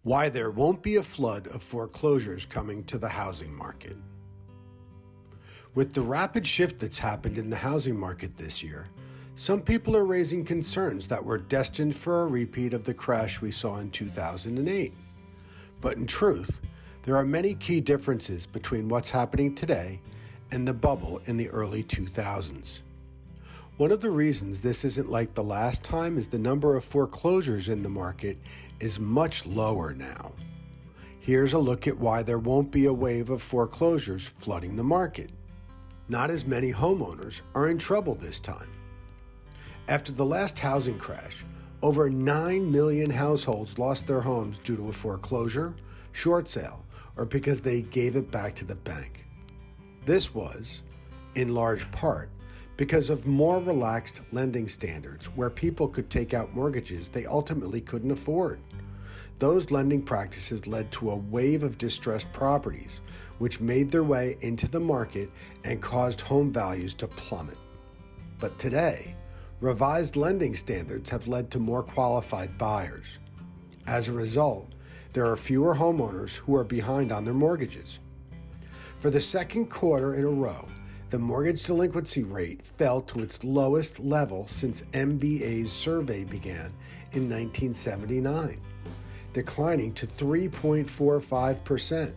Why there won't be a flood of foreclosures coming to the housing market. With the rapid shift that's happened in the housing market this year, some people are raising concerns that we're destined for a repeat of the crash we saw in 2008. But in truth, there are many key differences between what's happening today and the bubble in the early 2000s. One of the reasons this isn't like the last time is the number of foreclosures in the market is much lower now. Here's a look at why there won't be a wave of foreclosures flooding the market. Not as many homeowners are in trouble this time. After the last housing crash, over 9 million households lost their homes due to a foreclosure, short sale, or because they gave it back to the bank. This was, in large part, because of more relaxed lending standards where people could take out mortgages they ultimately couldn't afford. Those lending practices led to a wave of distressed properties, which made their way into the market and caused home values to plummet. But today, revised lending standards have led to more qualified buyers. As a result, there are fewer homeowners who are behind on their mortgages. For the second quarter in a row, the mortgage delinquency rate fell to its lowest level since MBA's survey began in 1979, declining to 3.45%.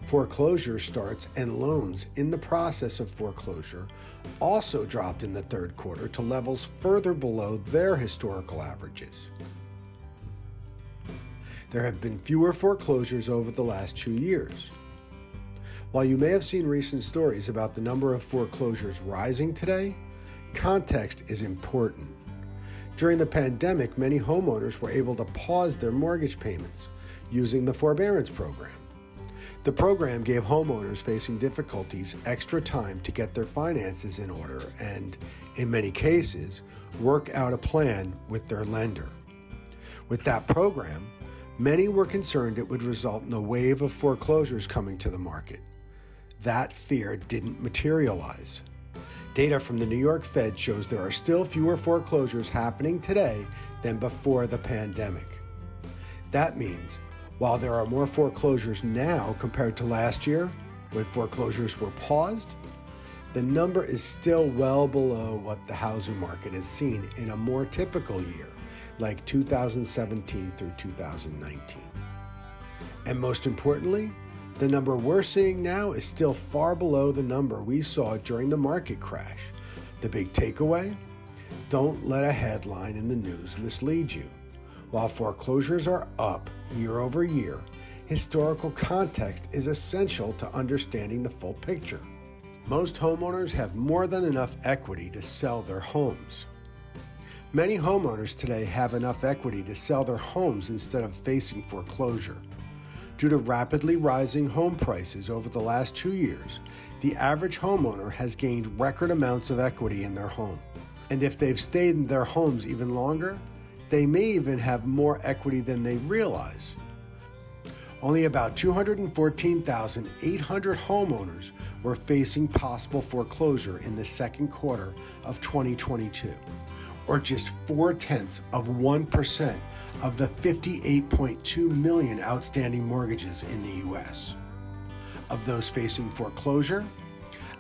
Foreclosure starts and loans in the process of foreclosure also dropped in the third quarter to levels further below their historical averages. There have been fewer foreclosures over the last 2 years. While you may have seen recent stories about the number of foreclosures rising today, context is important. During the pandemic, many homeowners were able to pause their mortgage payments using the forbearance program. The program gave homeowners facing difficulties extra time to get their finances in order and, in many cases, work out a plan with their lender. With that program, many were concerned it would result in a wave of foreclosures coming to the market. That fear didn't materialize. Data from the New York Fed shows there are still fewer foreclosures happening today than before the pandemic. That means, while there are more foreclosures now compared to last year, when foreclosures were paused, the number is still well below what the housing market has seen in a more typical year, like 2017 through 2019. And most importantly, the number we're seeing now is still far below the number we saw during the market crash. The big takeaway? Don't let a headline in the news mislead you. While foreclosures are up year over year, historical context is essential to understanding the full picture. Most homeowners have more than enough equity to sell their homes. Many homeowners today have enough equity to sell their homes instead of facing foreclosure. Due to rapidly rising home prices over the last 2 years, the average homeowner has gained record amounts of equity in their home. And if they've stayed in their homes even longer, they may even have more equity than they realize. Only about 214,800 homeowners were facing possible foreclosure in the second quarter of 2022, or just 0.4% of the 58.2 million outstanding mortgages in the U.S. Of those facing foreclosure,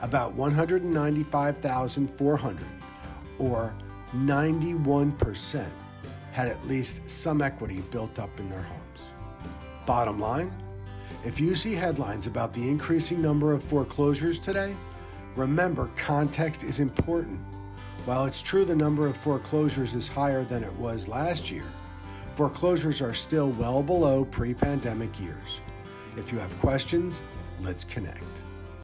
about 195,400, or 91%, had at least some equity built up in their homes. Bottom line, if you see headlines about the increasing number of foreclosures today, remember context is important. While it's true the number of foreclosures is higher than it was last year, foreclosures are still well below pre-pandemic years. If you have questions, let's connect.